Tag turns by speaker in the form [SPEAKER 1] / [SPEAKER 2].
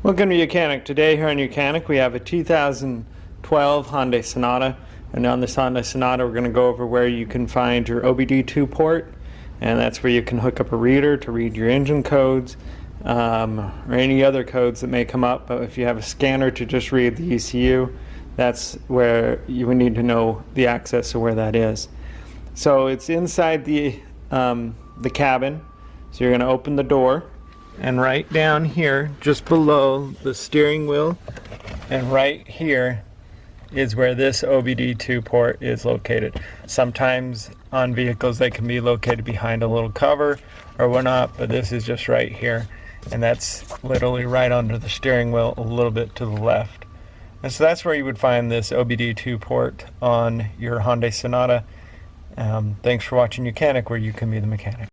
[SPEAKER 1] Welcome to YOUCANIC. Today here on YOUCANIC we have a 2012 Hyundai Sonata, and on this Hyundai Sonata we're going to go over where you can find your OBD-II port, and that's where you can hook up a reader to read your engine codes or any other codes that may come up. But if you have a scanner to just read the ECU, that's where you would need to know the access to where that is. So it's inside the cabin, so you're going to open the door. And right down here, just below the steering wheel, and right here is where this OBD-II port is located. Sometimes on vehicles they can be located behind a little cover or whatnot, but this is just right here. And that's literally right under the steering wheel, a little bit to the left. And so that's where you would find this OBD-II port on your Hyundai Sonata. Thanks for watching YOUCANIC, where you can be the mechanic.